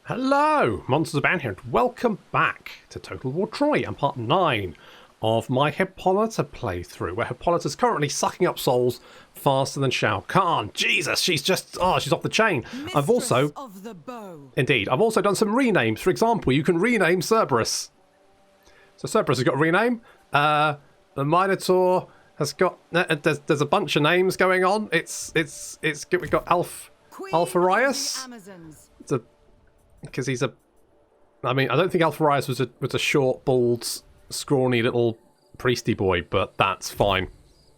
Hello, Monsters Abound here, and welcome back to Total War Troy and part 9 of my Hippolyta playthrough, where Hippolyta's currently sucking up souls faster than Shao Kh. Jesus, she's just, she's off the chain. I've also, of the bow. Indeed, I've also done some renames. For example, you can rename Cerberus. So Cerberus has got a rename. The Minotaur has got, there's a bunch of names going on. It's good. We've got Alpharius. It's a, because he's a, I mean, I don't think Alpharius was a short, bald, scrawny little priesty boy, but that's fine.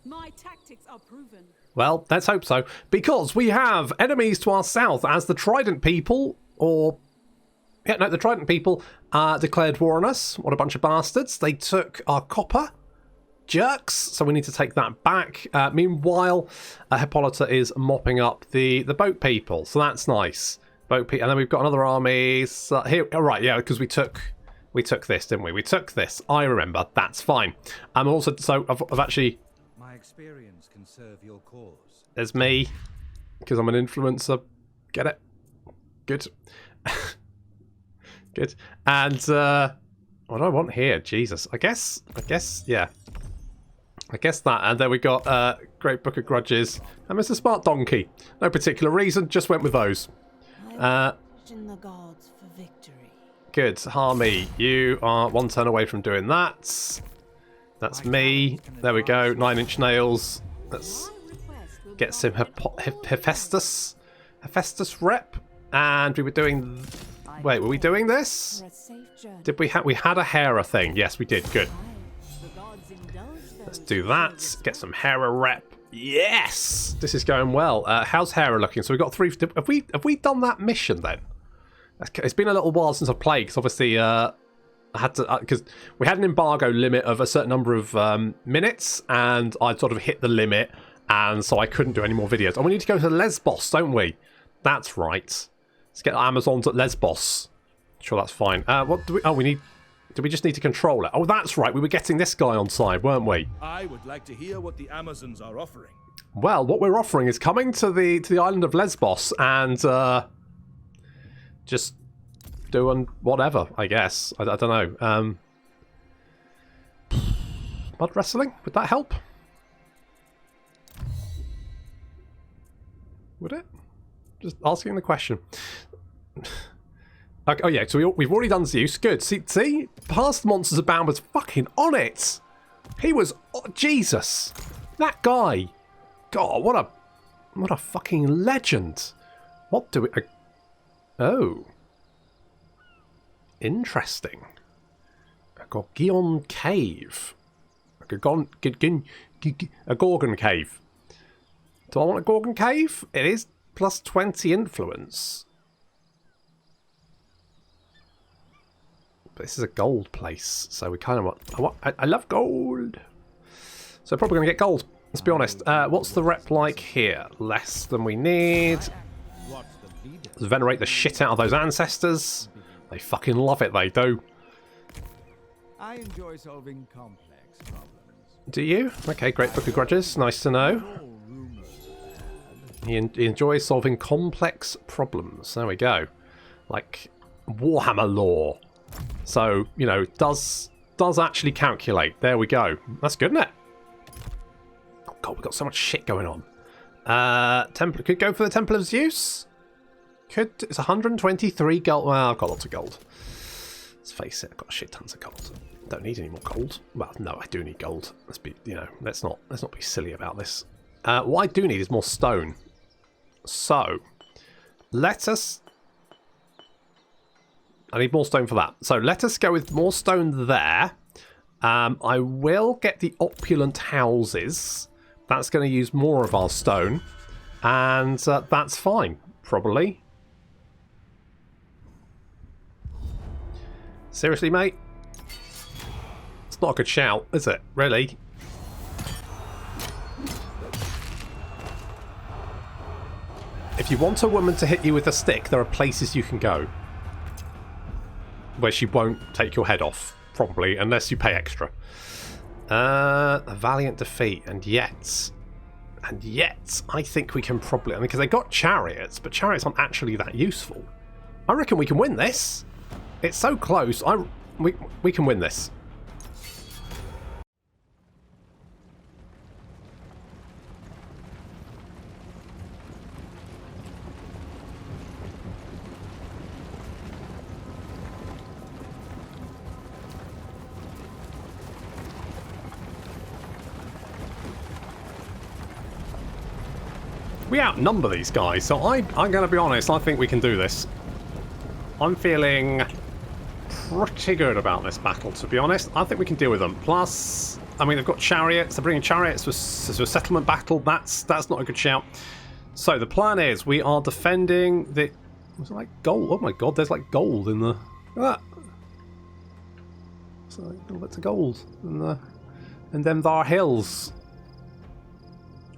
My tactics are proven. Well, let's hope so, because we have enemies to our south as the Trident people, the Trident people declared war on us. What a bunch of bastards. They took our copper. Jerks, so we need to take that back. Meanwhile, Hippolyta is mopping up the boat people, so that's nice. Boat people, and then we've got another army here. Oh, right, yeah, because we took this, didn't we? We took this. I remember. That's fine. I'm also I've actually. My experience can serve your cause. There's me, because I'm an influencer. Get it? Good. Good. And what do I want here? Jesus. I guess. Yeah. I guess that, and then we got Great Book of Grudges and Mr. Smart Donkey. No particular reason, just went with those. In the gods for victory. Good, Harmy, you are one turn away from doing that. That's me. There we go, 9-inch nails. Let's get some Hephaestus rep. And we were doing. Wait, were we doing this? Did we have? We had a Hera thing. Yes, we did. Good. Let's do that. Get some Hera rep. Yes! This is going well. How's Hera looking? So we've got 3... Have we done that mission then? It's been a little while since I've played, because obviously I had to... Because we had an embargo limit of a certain number of minutes, and I'd sort of hit the limit, and so I couldn't do any more videos. And we need to go to Lesbos, don't we? That's right. Let's get Amazons at Lesbos. Sure, that's fine. What do we... Oh, we need... Do we just need to control it? Oh, that's right. We were getting this guy on side, weren't we? I would like to hear what the Amazons are offering. Well, what we're offering is coming to the island of Lesbos and just doing whatever, I guess. I don't know. Mud wrestling? Would that help? Would it? Just asking the question. Okay, oh yeah, so we've already done Zeus. Good. See? Past Monsters Abound was fucking on it. He was... Oh, Jesus. That guy. God, what a fucking legend. What do we... oh. Interesting. A Gorgon Cave. A Gorgon Cave. Do I want a Gorgon Cave? It is plus 20 influence. This is a gold place, so we kind of want... I love gold. So probably going to get gold, let's be honest. What's the rep like here? Less than we need. Let's venerate the shit out of those ancestors. They fucking love it, they do. I enjoy solving complex problems. Do you? Okay, Great Book of Grudges. Nice to know. He enjoys solving complex problems. There we go. Like Warhammer lore. So, you know, does actually calculate. There we go. That's good, isn't it? Oh, God, we've got so much shit going on. Temple could go for the Temple of Zeus. It's 123 gold. Well, I've got lots of gold. Let's face it, I've got shit tons of gold. Don't need any more gold. Well, no, I do need gold. Let's be, you know, let's not be silly about this. What I do need is more stone. So, let us... I need more stone for that. So let us go with more stone there. I will get the opulent houses. That's going to use more of our stone. And that's fine, probably. Seriously, mate? It's not a good shout, is it? Really? If you want a woman to hit you with a stick, there are places you can go where she won't take your head off, probably, unless you pay extra. A valiant defeat, and yet, I think we can probably... I mean, because they got chariots, but chariots aren't actually that useful. I reckon we can win this. It's so close. We can win this. We outnumber these guys, so I'm going to be honest, I think we can do this. I'm feeling pretty good about this battle, to be honest. I think we can deal with them. Plus, I mean, they've got chariots. They're bringing chariots to a settlement battle. That's not a good shout. So the plan is we are defending the... Was it like gold? Oh my god, there's like gold in the... Look at that. So a little bit of gold in them there hills.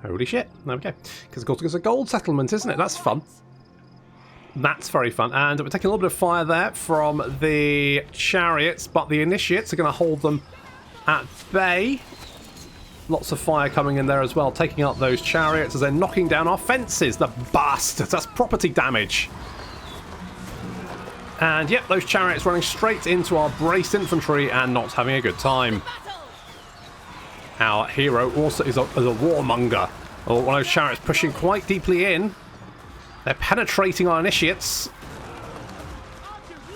Holy shit. There we go. Because of course it's a gold settlement, isn't it? That's fun. That's very fun. And we're taking a little bit of fire there from the chariots, but the initiates are going to hold them at bay. Lots of fire coming in there as well, taking out those chariots as they're knocking down our fences. The bastards. That's property damage. And yep, those chariots running straight into our braced infantry and not having a good time. Our hero also is a warmonger. One of those chariots pushing quite deeply in. They're penetrating our initiates.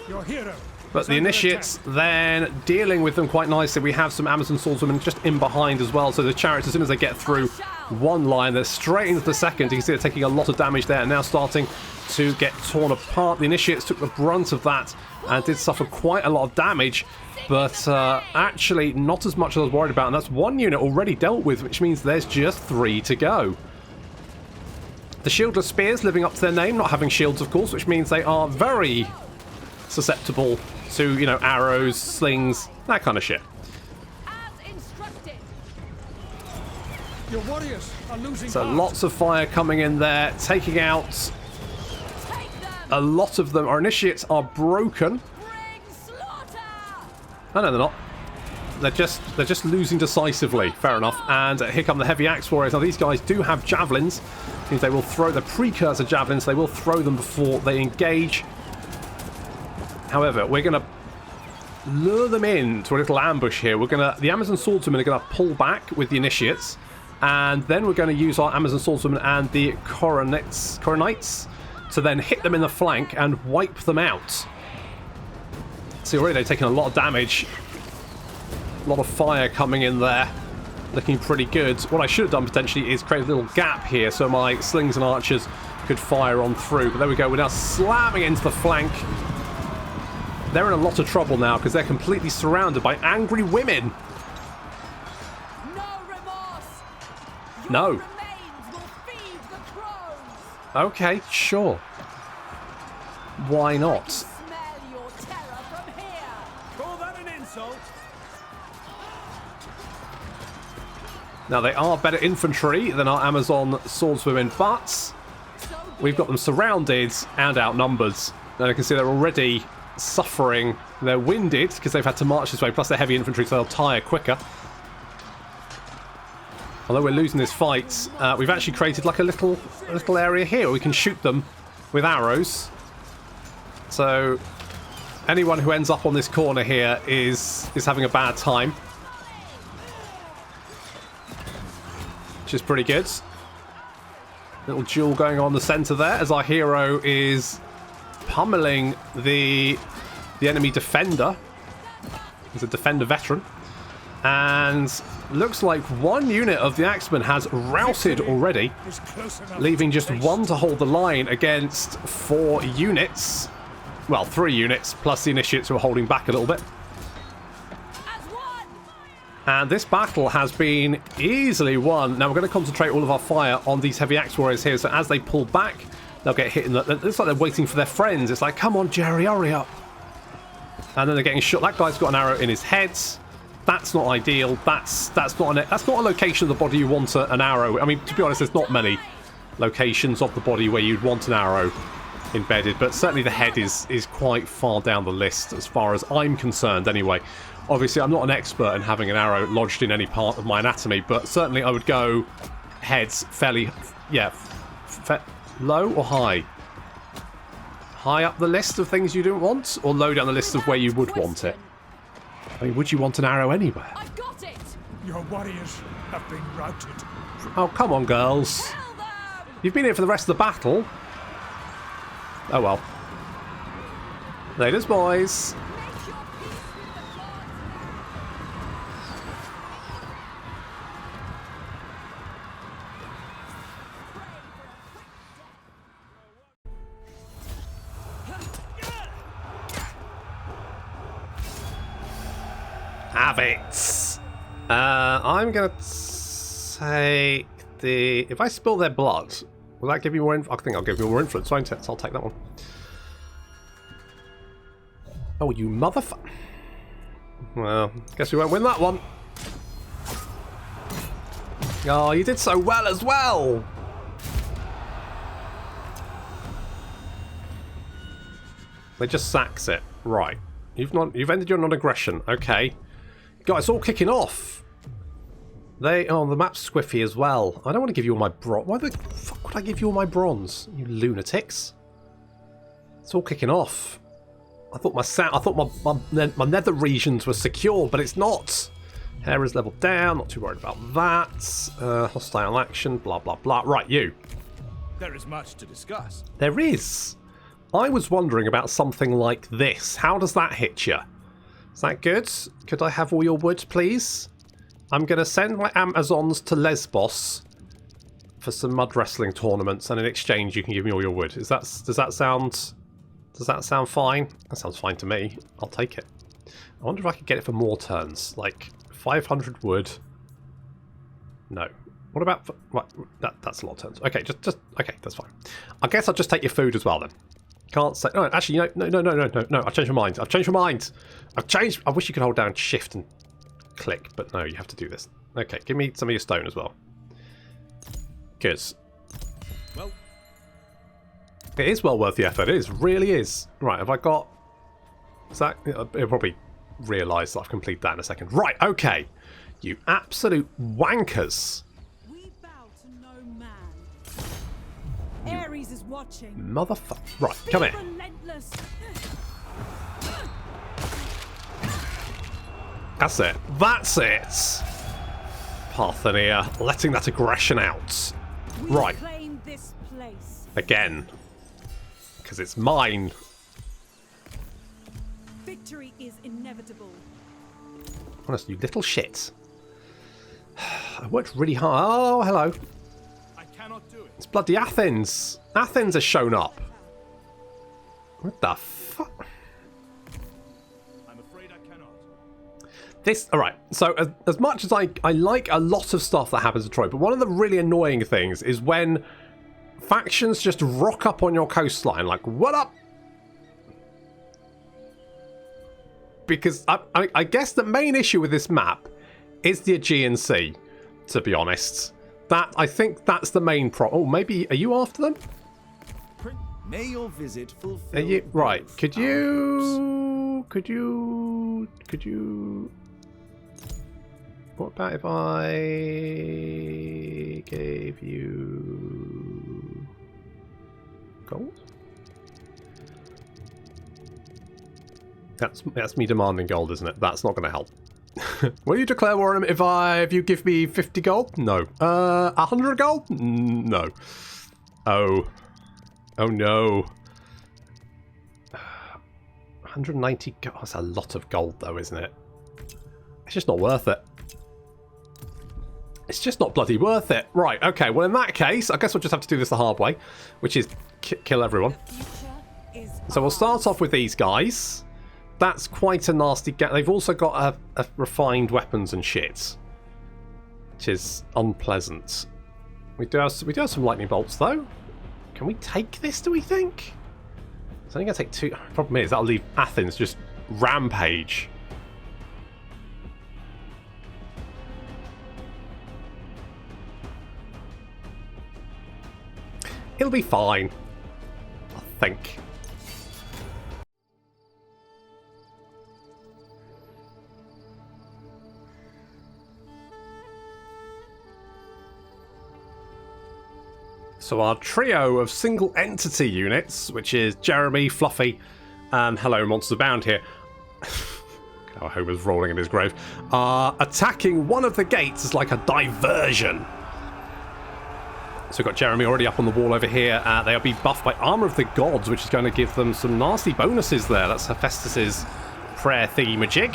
Your hero. But the initiates then dealing with them quite nicely. We have some Amazon swordswomen just in behind as well. So the chariots, as soon as they get through one line, they're straight into the second. You can see they're taking a lot of damage there and now starting to get torn apart. The initiates took the brunt of that and did suffer quite a lot of damage. But actually not as much as I was worried about. And that's one unit already dealt with, which means there's just 3 to go. The shieldless spears living up to their name, not having shields of course, which means they are very susceptible to, you know, arrows, slings, that kind of shit. As instructed. Your warriors are losing. So lots of fire coming in there, taking out a lot of them. Our initiates are broken. Oh no, they're not. They're just losing decisively. Fair enough. And here come the heavy axe warriors. Now these guys do have javelins. Means they will throw the precursor javelins. They will throw them before they engage. However, we're going to lure them into a little ambush here. The Amazon swordswomen are going to pull back with the initiates, and then we're going to use our Amazon swordswomen and the Coronites to then hit them in the flank and wipe them out. See, already they've taken a lot of damage. A lot of fire coming in there. Looking pretty good. What I should have done potentially is create a little gap here so my slings and archers could fire on through. But there we go. We're now slamming into the flank. They're in a lot of trouble now because they're completely surrounded by angry women. No remorse. No. Remains will feed the crows. Okay, sure. Why not? Smell your terror from here. Call that an insult? Now, they are better infantry than our Amazon swordswomen, but we've got them surrounded and outnumbered. And you can see they're already suffering. They're winded because they've had to march this way, plus they're heavy infantry, so they'll tire quicker. Although we're losing this fight, we've actually created like a little area here where we can shoot them with arrows. So anyone who ends up on this corner here is having a bad time. Which is pretty good. Little duel going on in the centre there as our hero is pummeling the enemy defender. He's a defender veteran. And looks like one unit of the Axemen has routed already, leaving just one to hold the line against 4 units. Well, 3 units, plus the initiates who are holding back a little bit. And this battle has been easily won. Now we're going to concentrate all of our fire on these heavy axe warriors here. So as they pull back, they'll get hit in the... It's like they're waiting for their friends. It's like, come on, Jerry, hurry up. And then they're getting shot. That guy's got an arrow in his head. That's not ideal. That's not a location of the body you want an arrow. I mean, to be honest, there's not many locations of the body where you'd want an arrow embedded. But certainly the head is quite far down the list as far as I'm concerned anyway. Obviously, I'm not an expert in having an arrow lodged in any part of my anatomy, but certainly I would go heads fairly, yeah, low or high? high up the list of things you didn't want, or low down the list of where you would want it? I mean, would you want an arrow anywhere? I got it. Your warriors have been routed. Oh, come on, girls. Tell them. You've been here for the rest of the battle. Oh well. Ladies, boys. Make your peace with the gods. Have it. I'm gonna take the. If I spill their blood, will that give me more? I think I'll give you more influence, won't it? So I'll take that one. Oh, you motherfucker! Well, guess we won't win that one. Oh, you did so well as well. They just sacks it. Right. You've ended your non-aggression. Okay. God, it's all kicking off. The map's squiffy as well. I don't want to give you all my bronze. Why the fuck would I give you all my bronze? You lunatics. It's all kicking off. I thought my nether regions were secure, but it's not. Hair is leveled down. Not too worried about that. Hostile action. Blah blah blah. Right, you. There is much to discuss. There is. I was wondering about something like this. How does that hit you? Is that good? Could I have all your wood, please? I'm going to send my Amazons to Lesbos for some mud wrestling tournaments, and in exchange you can give me all your wood. Does that sound fine? That sounds fine to me. I'll take it. I wonder if I could get it for more turns, like 500 wood. No. What about that's a lot of turns. Okay, just okay, that's fine. I guess I'll just take your food as well then. Can't say. No, actually, no. I've changed my mind. I wish you could hold down Shift and click, but no, you have to do this. Okay, give me some of your stone as well. Good. Well, it is well worth the effort. It really is. Right, have I got? Is that? It'll probably realise that I've completed that in a second. Right. Okay. You absolute wankers. We bow to no man. Ares is watching. Motherfucker. Right, come here. Relentless. That's it. That's it. Parthenia, letting that aggression out. We Right. claim this place. Again. Because it's mine. Victory is inevitable. Honestly, you little shit. I worked really hard. Oh, hello. I cannot do it. It's bloody Athens. Athens has shown up. What the fuck? I'm afraid I cannot. This, alright, so as much as I like a lot of stuff that happens in Troy, but one of the really annoying things is when factions just rock up on your coastline, like, what up? Because I guess the main issue with this map is the Aegean Sea, to be honest. I think that's the main problem. Oh, maybe, are you after them? May your visit fulfill. Are you, right, both could our you... What about if I gave you gold? That's me demanding gold, isn't it? That's not going to help. Will you declare war on him if you give me 50 gold? No. 100 gold? No. Oh no. 190 gold. That's a lot of gold, though, isn't it? It's just not worth it. It's just not bloody worth it. Right, okay, well in that case, I guess we'll just have to do this the hard way, which is kill everyone. So we'll start off with these guys. That's quite a nasty they've also got a refined weapons and shit, which is unpleasant. We do have some lightning bolts, though. Can we take this, do we think? It's only going to take 2... Problem is, that'll leave Athens just rampage. It'll be fine, I think. So our trio of single entity units, which is Jeremy, Fluffy, and Hello Monsters Abound here. Oh, Homer's rolling in his grave. Are attacking one of the gates as like a diversion. So we've got Jeremy already up on the wall over here. They'll be buffed by Armor of the Gods, which is going to give them some nasty bonuses there. That's Hephaestus's prayer thingy-majig.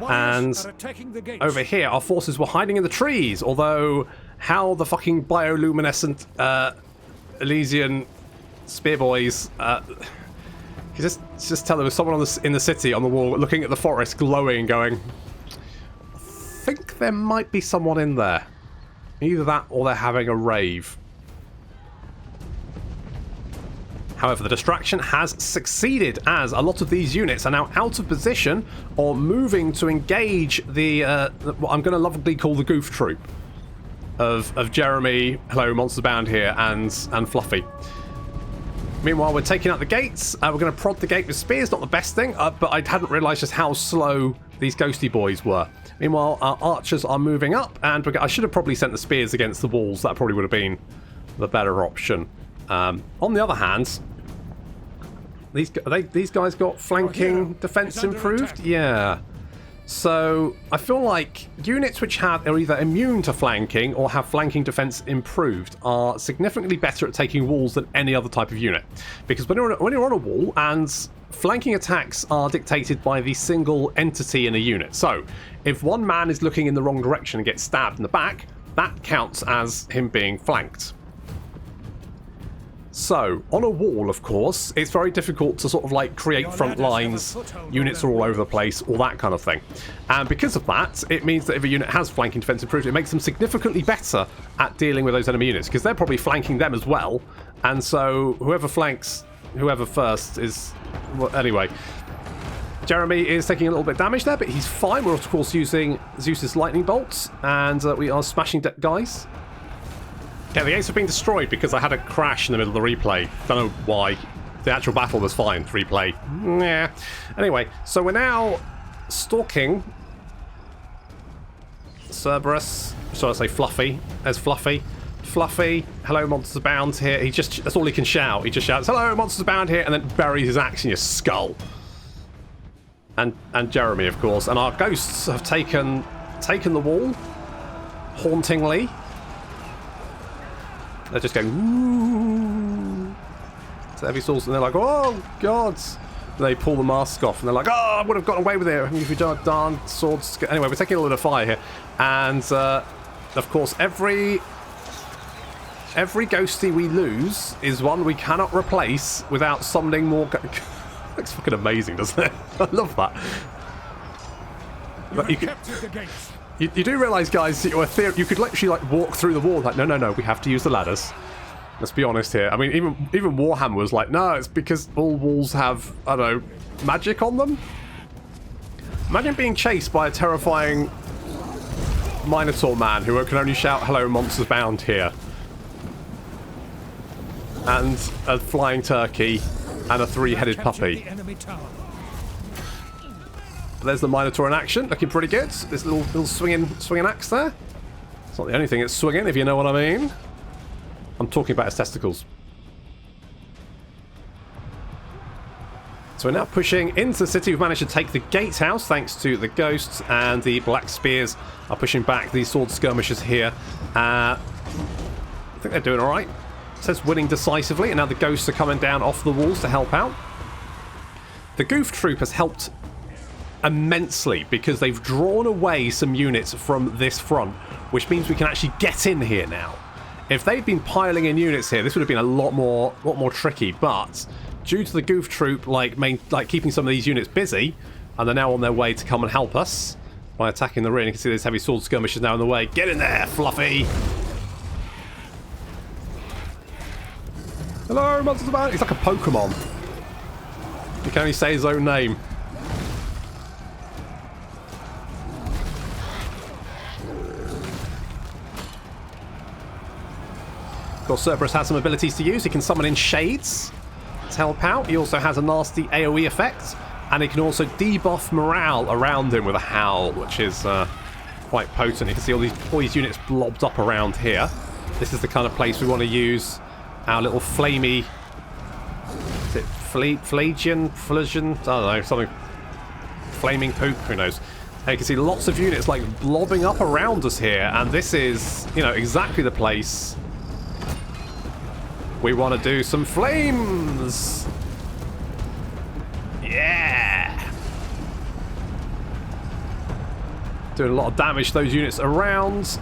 And over here, our forces were hiding in the trees. Although, how the fucking bioluminescent Elysian spear boys... you just tell there was someone in the city on the wall looking at the forest, glowing, going, I think there might be someone in there. Either that or they're having a rave. However, the distraction has succeeded, as a lot of these units are now out of position or moving to engage the what I'm going to lovingly call the Goof Troop of Jeremy, Hello Monsters Abound here, and Fluffy. Meanwhile, we're taking out the gates. We're going to prod the gate with spears. Not the best thing, but I hadn't realised just how slow these ghosty boys were. Meanwhile, our archers are moving up, and I should have probably sent the spears against the walls. That probably would have been the better option. On the other hand, these guys got flanking defense improved. Yeah. So I feel like units which are either immune to flanking or have flanking defense improved are significantly better at taking walls than any other type of unit. Because when you're on a wall, and flanking attacks are dictated by the single entity in a unit. So if one man is looking in the wrong direction and gets stabbed in the back, that counts as him being flanked. So, on a wall, of course, it's very difficult to sort of like create front lines, units are all over the place, all that kind of thing. And because of that, it means that if a unit has flanking defense improved, it makes them significantly better at dealing with those enemy units, because they're probably flanking them as well. And so, whoever flanks whoever first is... Well, anyway, Jeremy is taking a little bit of damage there, but he's fine. We're, of course, using Zeus's lightning bolts, and we are smashing guys. Yeah, the gates have been destroyed because I had a crash in the middle of the replay. Don't know why. The actual battle was fine. Replay. Yeah. Anyway, so we're now stalking Cerberus. Sorry, I say Fluffy. There's Fluffy. Fluffy. Hello, Monsters Abound here. That's all he can shout. He just shouts, hello, Monsters Abound here, and then buries his axe in your skull. And Jeremy, of course. And our ghosts have taken the wall. Hauntingly. They're just going, ooh. So heavy swords, and they're like, oh, God. And they pull the mask off, and they're like, oh, I would have gotten away with it if we don't darn swords. Anyway, we're taking a little bit of fire here. And, of course, every ghosty we lose is one we cannot replace without summoning more... Looks fucking amazing, doesn't it? I love that. But you do realise, guys, that you could literally like walk through the wall. Like, no, we have to use the ladders. Let's be honest here. I mean, even Warhammer was like, no, it's because all walls have, I don't know, magic on them. Imagine being chased by a terrifying Minotaur man who can only shout, hello, Monsters Bound here. And a flying turkey and a three-headed puppy. There's the Minotaur in action, looking pretty good. This little swinging axe there. It's not the only thing it's swinging, if you know what I mean. I'm talking about his testicles. So we're now pushing into the city. We've managed to take the gatehouse thanks to the ghosts, and the black spears are pushing back these sword skirmishers here. I think they're doing all right. It says winning decisively, and now the ghosts are coming down off the walls to help out. The Goof Troop has helped immensely because they've drawn away some units from this front, which means we can actually get in here now. If they'd been piling in units here, this would have been a lot more tricky, but due to the Goof Troop keeping some of these units busy, and they're now on their way to come and help us by attacking the rear. You can see this heavy sword skirmishers now in the way. Get in there, Fluffy! Hello, Monsters Abound! He's like a Pokemon. He can only say his own name. Of course, Cerberus has some abilities to use. He can summon in shades to help out. He also has a nasty AoE effect, and he can also debuff morale around him with a howl, which is quite potent. You can see all these units blobbed up around here. This is the kind of place we want to use our little flamey... Is it Phlegian? I don't know, something... Flaming poop, who knows. And you can see lots of units like blobbing up around us here, and this is, you know, exactly the place we want to do some flames. Yeah. Doing a lot of damage to those units around.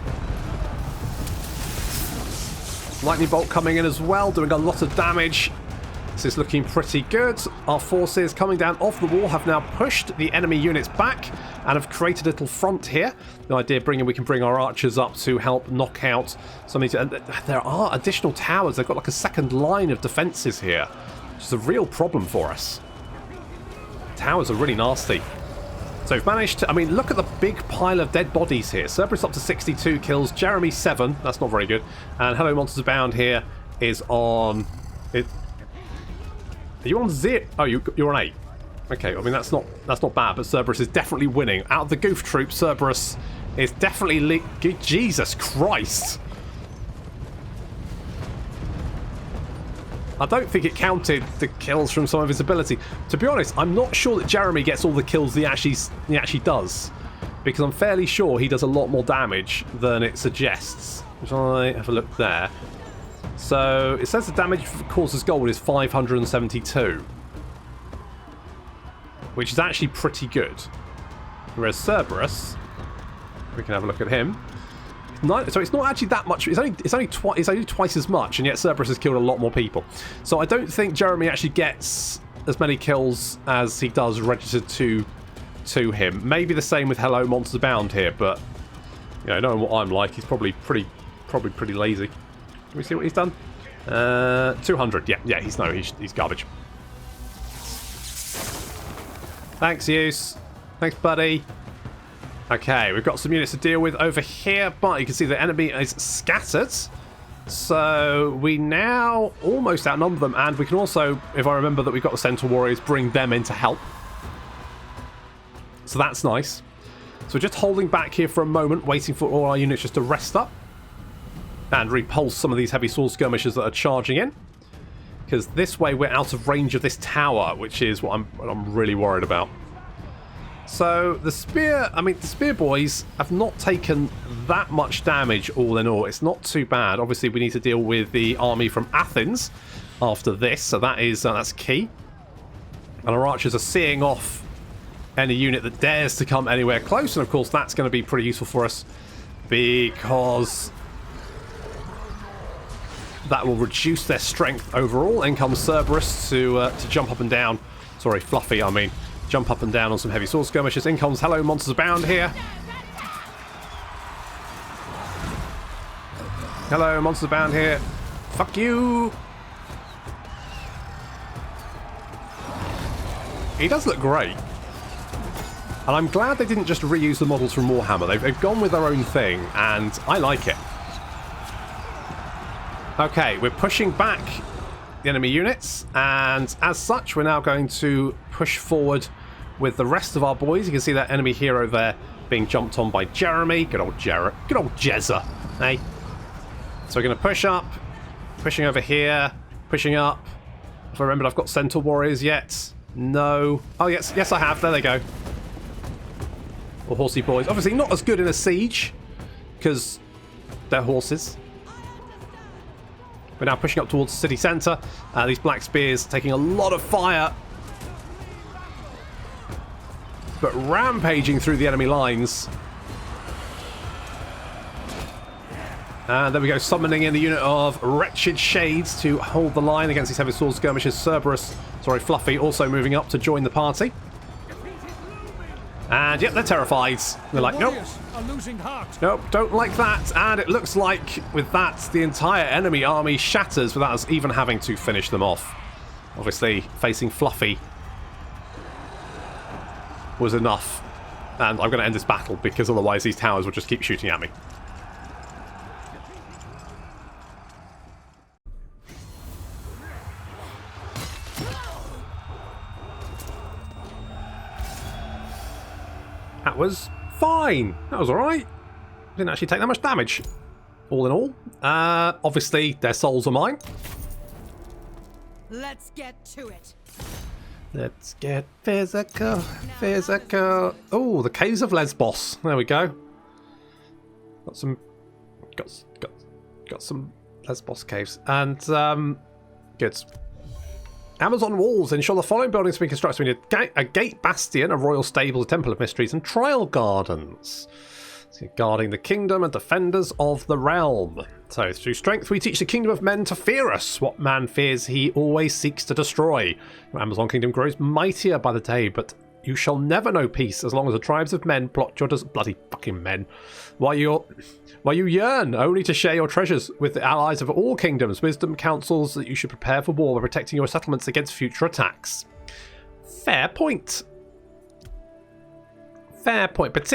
Lightning bolt coming in as well, doing a lot of damage. This is looking pretty good. Our forces coming down off the wall have now pushed the enemy units back and have created a little front here. The idea being we can bring our archers up to help knock out some of these. And there are additional towers. They've got like a second line of defences here, which is a real problem for us. Towers are really nasty. So we've managed to... I mean, look at the big pile of dead bodies here. Cerberus up to 62 kills. Jeremy 7. That's not very good. And Hello Monsters Abound here is on... Are you on 0? Oh, you're on 8. Okay, I mean, that's not bad, but Cerberus is definitely winning. Out of the Goof Troop, Cerberus is definitely... Jesus Christ! I don't think it counted the kills from some of his ability. To be honest, I'm not sure that Jeremy gets all the kills he actually does, because I'm fairly sure he does a lot more damage than it suggests. If I have a look there. So, it says the damage causes gold is 572. Which is actually pretty good. Whereas Cerberus, we can have a look at him. So it's not actually that much. It's only twice as much, and yet Cerberus has killed a lot more people. So I don't think Jeremy actually gets as many kills as he does registered to him. Maybe the same with Hello Monsters Abound here, but you know, knowing what I'm like, he's probably pretty lazy. Can we see what he's done? 200. Yeah. He's garbage. Thanks, Use. Thanks, buddy. Okay, we've got some units to deal with over here, but you can see the enemy is scattered. So we now almost outnumber them, and we can also, if I remember that we've got the Centaur Warriors, bring them in to help. So that's nice. So we're just holding back here for a moment, waiting for all our units just to rest up and repulse some of these heavy sword skirmishers that are charging in. Because this way we're out of range of this tower, which is what I'm really worried about. So the spear boys have not taken that much damage all in all. It's not too bad. Obviously, we need to deal with the army from Athens after this, so that's key. And our archers are seeing off any unit that dares to come anywhere close, and of course that's going to be pretty useful for us because that will reduce their strength overall. In comes Cerberus to jump up and down. Sorry, Fluffy, I mean. Jump up and down on some heavy sword skirmishers. In comes Hello Monsters Abound here. Hello Monsters Abound here. Fuck you. He does look great. And I'm glad they didn't just reuse the models from Warhammer. They've gone with their own thing, and I like it. Okay, we're pushing back the enemy units, and as such, we're now going to push forward with the rest of our boys. You can see that enemy hero there being jumped on by Jeremy. Good old Jezza. Hey. So we're going to push up, pushing over here, pushing up. If I remembered, I've got Centaur Warriors yet. No. Oh, yes, I have. There they go. Or horsey boys. Obviously not as good in a siege, because they're horses. We're now pushing up towards the city centre. These black spears taking a lot of fire, but rampaging through the enemy lines. And there we go, summoning in the unit of Wretched Shades to hold the line against these heavy sword skirmishers. Fluffy also moving up to join the party. And yep, they're terrified. They're like, nope. Nope, don't like that. And it looks like with that, the entire enemy army shatters without us even having to finish them off. Obviously, facing Fluffy was enough. And I'm going to end this battle because otherwise these towers will just keep shooting at me. That was fine. That was alright. Didn't actually take that much damage. All in all. Obviously, their souls are mine. Let's get to it. Let's get physical, physical. Oh, the caves of Lesbos. There we go. Got some Lesbos caves. And good. Amazon walls ensure the following buildings to be constructed. We need a gate bastion, a royal stable, a temple of mysteries, and trial gardens. So guarding the kingdom and defenders of the realm. So through strength we teach the kingdom of men to fear us. What man fears he always seeks to destroy. Your Amazon kingdom grows mightier by the day, but you shall never know peace as long as the tribes of men plot your bloody fucking men. While you yearn only to share your treasures with the allies of all kingdoms, wisdom counsels that you should prepare for war by protecting your settlements against future attacks. Fair point. Fair point. That's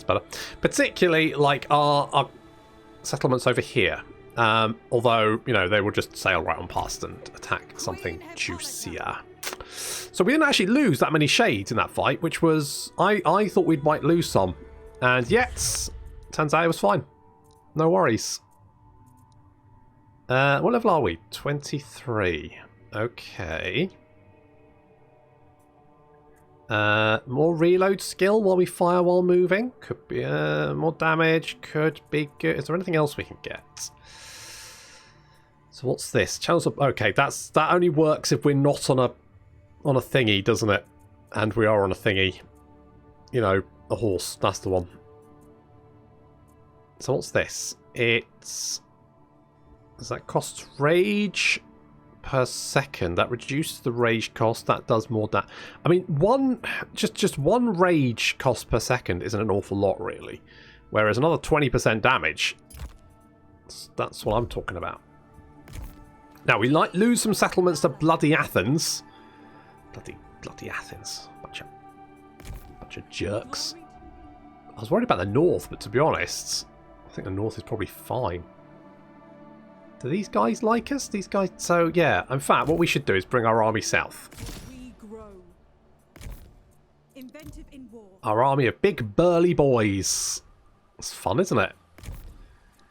better. Particularly like our settlements over here. Although, you know, they will just sail right on past and attack something juicier. So we didn't actually lose that many shades in that fight, which was... I thought we might lose some. And yet, turns out it was fine. No worries. What level are we? 23. Okay. More reload skill while we fire while moving. Could be more damage. Could be good. Is there anything else we can get? So what's this? Channels of... Okay, that only works if we're not on a thingy, doesn't it? And we are on a thingy. You know, a horse. That's the one. So what's this? Does that cost rage per second? That reduces the rage cost. That does more damage. I mean, just one rage cost per second isn't an awful lot, really. Whereas another 20% damage, that's what I'm talking about. Now, we might lose some settlements to bloody Athens. Bloody Athens. Bunch of jerks. I was worried about the north, but to be honest, I think the north is probably fine. Do these guys like us? These guys... So, yeah. In fact, what we should do is bring our army south. We grow. Inventive in war. Our army of big, burly boys. It's fun, isn't it?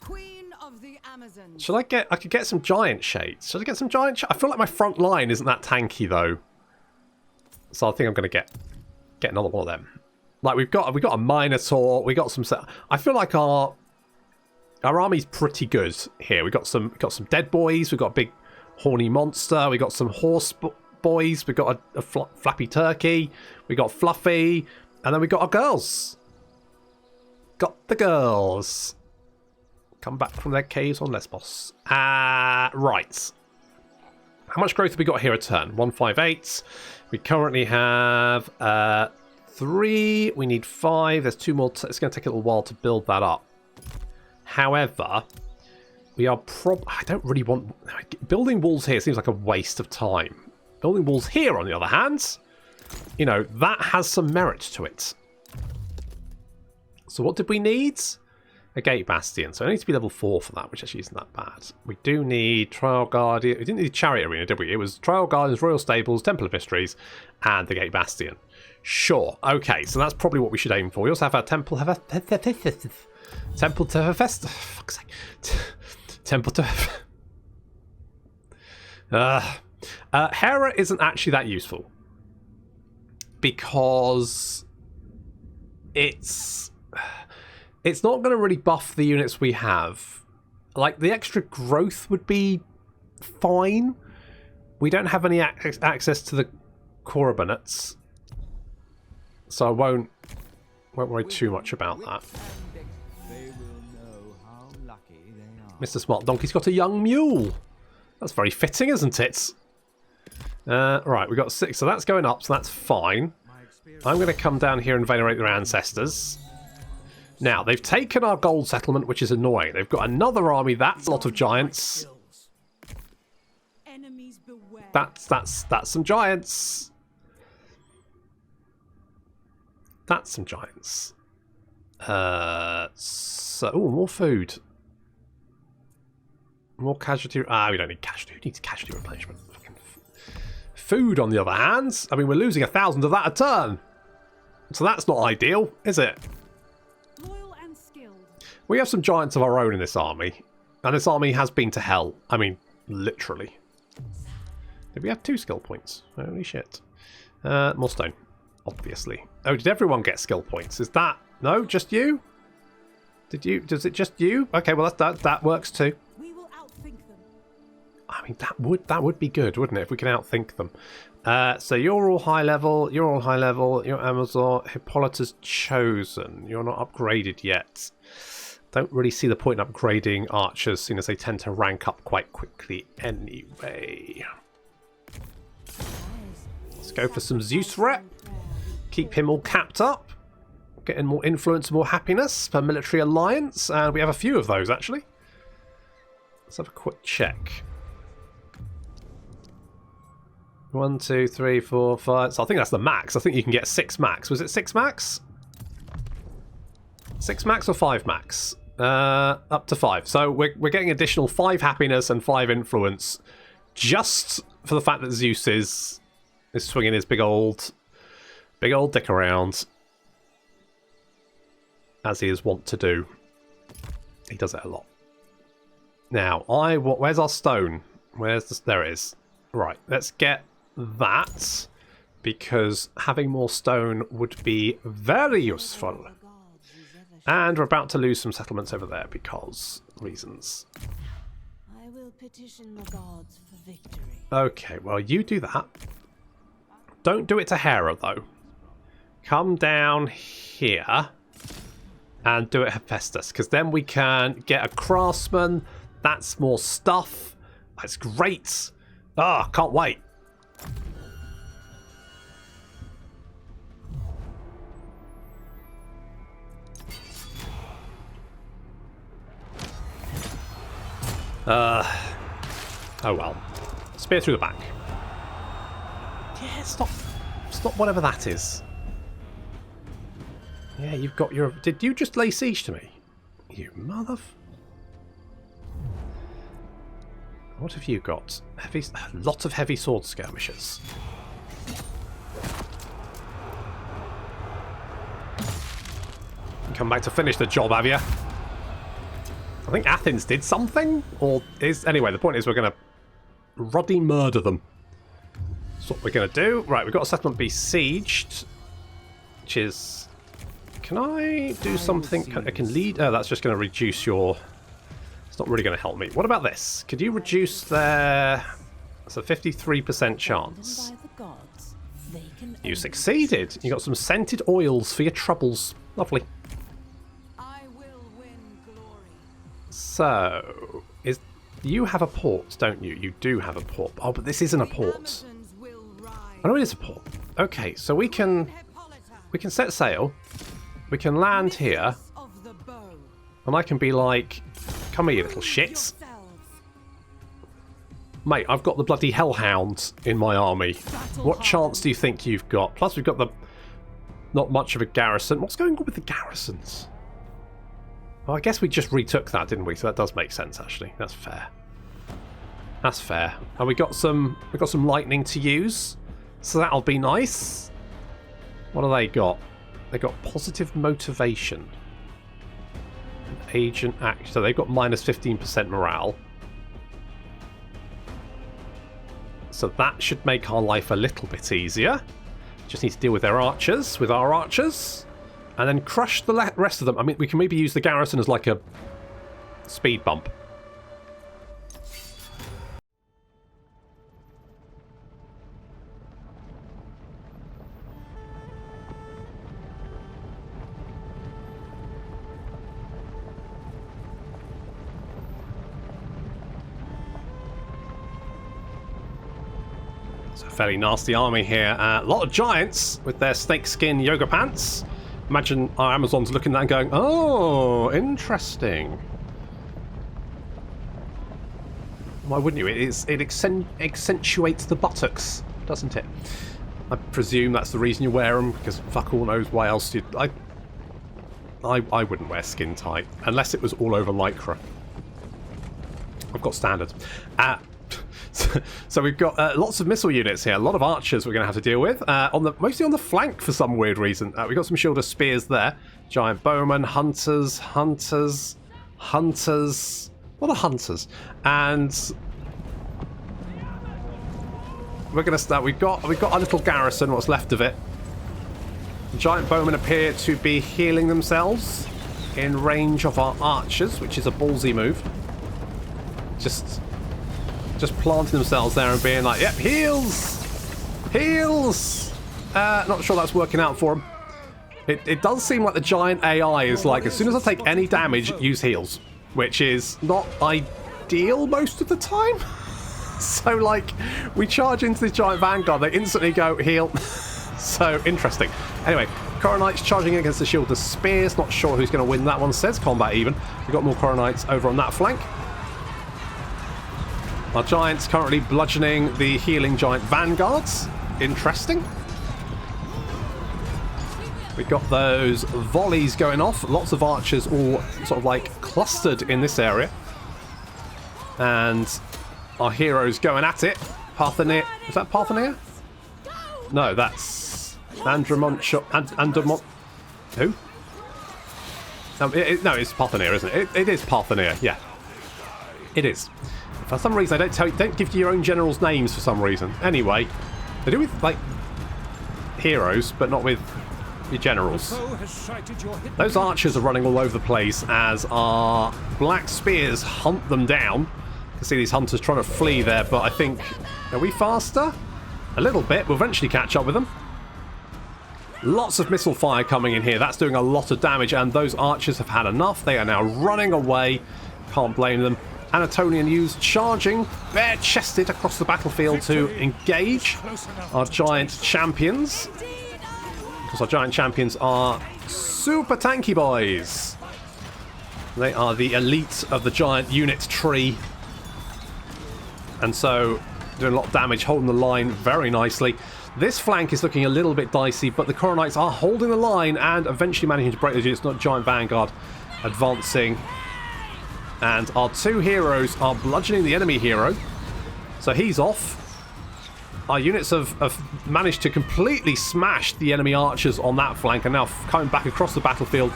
Queen of the Amazons. Should I get... I could get some giant shades. Should I get some giant... I feel like my front line isn't that tanky, though. So I think I'm going to get another one of them. Like, we've got a Minotaur. We got some... I feel like our army's pretty good here. We got some dead boys. We've got a big horny monster. We got some horse boys. We got a flappy turkey. We got Fluffy, and then we got our girls. Got the girls. Come back from their caves on Lesbos. Right. How much growth have we got here a turn? 158. We currently have 3. We need 5. There's 2 more. It's going to take a little while to build that up. However, we are I don't really want... Building walls here seems like a waste of time. Building walls here, on the other hand, you know, that has some merit to it. So what did we need? A gate bastion. So it needs to be level 4 for that, which actually isn't that bad. We do need Trial Guardian. We didn't need Chariot Arena, did we? It was Trial Gardens, Royal Stables, Temple of Mysteries, and the gate bastion. Sure. Okay, so that's probably what we should aim for. We also have our Temple... Temple to Fest. Fuck's sake. Temple to. Hera isn't actually that useful because it's not going to really buff the units we have. Like, the extra growth would be fine. We don't have any access to the Korobanates, so I won't worry too much about that. Mr. Smart Donkey's got a young mule. That's very fitting, isn't it? Right, we've got 6, so that's going up, so that's fine. I'm going to come down here and venerate their ancestors. Now, they've taken our gold settlement, which is annoying. They've got another army. That's a lot of giants. Enemies beware. That's some giants. That's some giants. Ooh, more food. More casualty... we don't need casualty. Who needs casualty replenishment? Fucking food, on the other hand. I mean, we're losing 1,000 of that a turn. So that's not ideal, is it? Loyal and skilled. We have some giants of our own in this army. And this army has been to hell. I mean, literally. Did we have 2 skill points? Holy shit. More stone, obviously. Oh, did everyone get skill points? Is that... No, just you? Did you... Does it just you? Okay, well, that works too. We will outthink them. I mean, that would be good, wouldn't it, if we can outthink them. So you're all high level. You're all high level. You're Amazon. Hippolyta's chosen. You're not upgraded yet. Don't really see the point in upgrading archers, seeing as they tend to rank up quite quickly anyway. Let's go for some Zeus rep. Keep him all capped up. Getting more influence, more happiness per military alliance. And we have a few of those, actually. Let's have a quick check. 1, 2, 3, 4, 5. So I think that's the max. I think you can get 6 max. Was it 6 max? 6 max or 5 max? Up to 5. So we're getting additional 5 happiness and 5 influence just for the fact that Zeus is swinging his big old dick around, as he is wont to do. He does it a lot. Now, where's our stone? There it is. Right, let's get that, because having more stone would be very useful. And we're about to lose some settlements over there because reasons. I will petition the gods for victory. Okay, well, you do that. Don't do it to Hera, though. Come down here and do it Hephaestus, because then we can get a craftsman. That's more stuff. That's great. Ah, can't wait. Oh well. Spear through the back. Yeah, stop whatever that is. Yeah, you've got your... Did you just lay siege to me? You mother... What have you got? A lot of heavy sword skirmishers. Come back to finish the job, have you? I think Athens did something, or is... Anyway, the point is we're going to ruddy murder them. That's what we're going to do. Right, we've got a settlement besieged, which is... Can I do something? I can lead... Oh, that's just going to reduce your... It's not really going to help me. What about this? Could you reduce their... That's a 53% chance. You succeeded. You got some scented oils for your troubles. Lovely. So, you have a port, don't you? You do have a port. Oh, but this isn't a port. I know it is a port. Okay, so we can set sail. We can land here. And I can be like, come here, you little shits. Mate, I've got the bloody hellhound in my army. What chance do you think you've got? Plus, we've got the... Not much of a garrison. What's going on with the garrisons? Well, I guess we just retook that, didn't we? So that does make sense, actually. That's fair. That's fair. And we got some lightning to use, so that'll be nice. What do they got? They got positive motivation. Agent act. So they've got minus 15% morale. So that should make our life a little bit easier. Just need to deal with their archers, with our archers. And then crush the rest of them. I mean, we can maybe use the garrison as like a speed bump. It's a fairly nasty army here. A lot of giants with their snakeskin yoga pants. Imagine our Amazons looking at that and going, oh, interesting. Why wouldn't you? It accentuates the buttocks, doesn't it? I presume that's the reason you wear them, because fuck all knows why else you'd... I wouldn't wear skin tight, unless it was all over lycra. I've got standard. So we've got lots of missile units here, a lot of archers we're going to have to deal with, mostly on the flank for some weird reason. We've got some shoulder spears there, giant bowmen, hunters, What are hunters? And we're gonna start. We've got a little garrison. What's left of it? The giant bowmen appear to be healing themselves in range of our archers, which is a ballsy move. Just planting themselves there and being like, "Yep, heals, heals." Not sure that's working out for them. It does seem like the giant AI is like, as soon as I take any damage, use heals, which is not ideal most of the time. So, like, we charge into this giant vanguard, they instantly go, heal. So, interesting. Anyway, Coronites charging against the shield of spears. Not sure who's going to win that one. Says combat even. We've got more Coronites over on that flank. Our giants currently bludgeoning the healing giant vanguards. Interesting. We've got those volleys going off. Lots of archers all sort of like clustered in this area. And our heroes going at it. Partheneer. Is that Partheneer? No, that's Andromont. Andromont. Who? No, it's Partheneer, isn't it? It is Partheneer, yeah. It is. For some reason, don't give you your own generals names for some reason. Anyway, they do with, like, heroes, but not with your generals. Those archers are running all over the place as our black spears hunt them down. You can see these hunters trying to flee there, but I think... Are we faster? A little bit. We'll eventually catch up with them. Lots of missile fire coming in here. That's doing a lot of damage, and those archers have had enough. They are now running away. Can't blame them. Anatolian youths charging bare-chested across the battlefield to engage our giant champions. Because our giant champions are super tanky boys. They are the elite of the giant unit tree. And so, doing a lot of damage, holding the line very nicely. This flank is looking a little bit dicey, but the Coronites are holding the line and eventually managing to break the units. Not giant vanguard advancing. And our two heroes are bludgeoning the enemy hero. So he's off. Our units have managed to completely smash the enemy archers on that flank and now coming back across the battlefield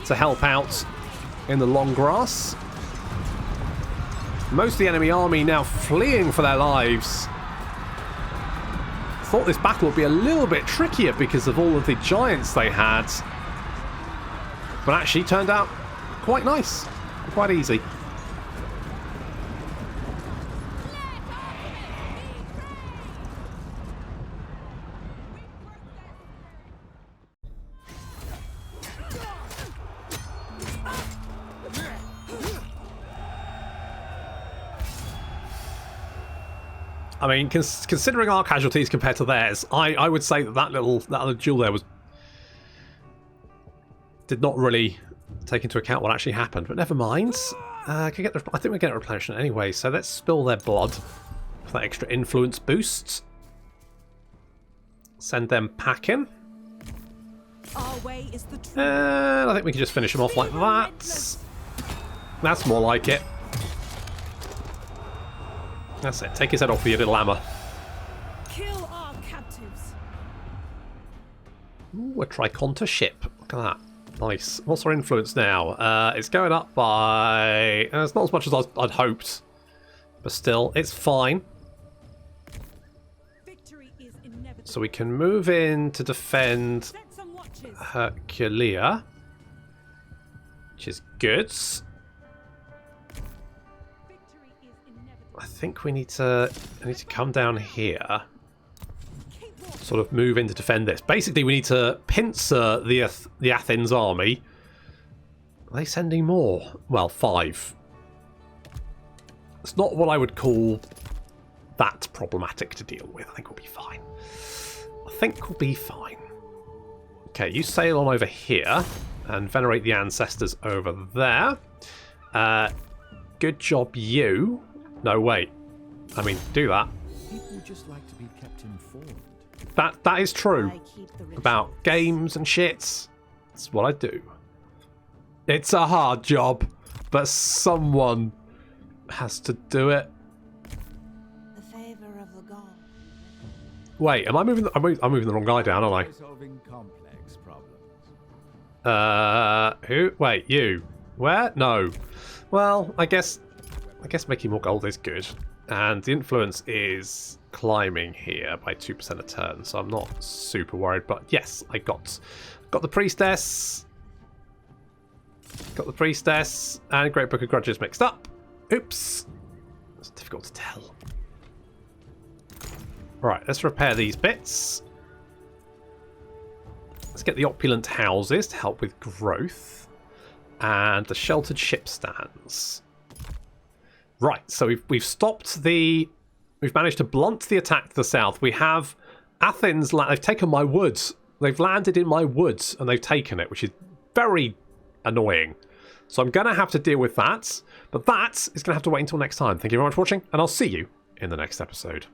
to help out in the long grass. Most of the enemy army now fleeing for their lives. Thought this battle would be a little bit trickier because of all of the giants they had. But actually turned out quite nice. Quite easy. I mean, considering our casualties compared to theirs, I would say that little duel there did not really take into account what actually happened. But never mind. I think we get a replenishment anyway. So let's spill their blood for that extra influence boost. Send them packing. Our way is the truth. And I think we can just finish them off like that. That's more like it. That's it. Take his head off with your little hammer. Kill our captives. Ooh, a Triconta ship. Look at that. Nice. What's our influence now? It's going up by... it's not as much as I'd hoped. But still, it's fine. Victory is inevitable. So we can move in to defend Set some watches. Herculea. Which is good. Victory is inevitable. I think we need to come down here. Sort of move in to defend this. Basically, we need to pincer the Athens army. Are they sending more? Well, 5. It's not what I would call that problematic to deal with. I think we'll be fine. Okay, you sail on over here and venerate the ancestors over there. Good job, you. No, wait. I mean, do that. People just like to be kept informed. That is true. I keep the rituals. About games and shits. That's what I do. It's a hard job, but someone has to do it. The favor of the god. Wait, am I moving? I'm moving the wrong guy down, aren't Solving complex problems. I? Who? Wait, you? Where? No. Well, I guess I guess making more gold is good. And the influence is climbing here by 2% a turn, so I'm not super worried. But yes, I got the priestess. Got the priestess and Great Book of Grudges mixed up. Oops. It's difficult to tell. Right, let's repair these bits. Let's get the opulent houses to help with growth. And the sheltered ship stands. Right, so we've stopped the... We've managed to blunt the attack to the south. We have Athens... They've taken my woods. They've landed in my woods and they've taken it, which is very annoying. So I'm going to have to deal with that. But that is going to have to wait until next time. Thank you very much for watching, and I'll see you in the next episode.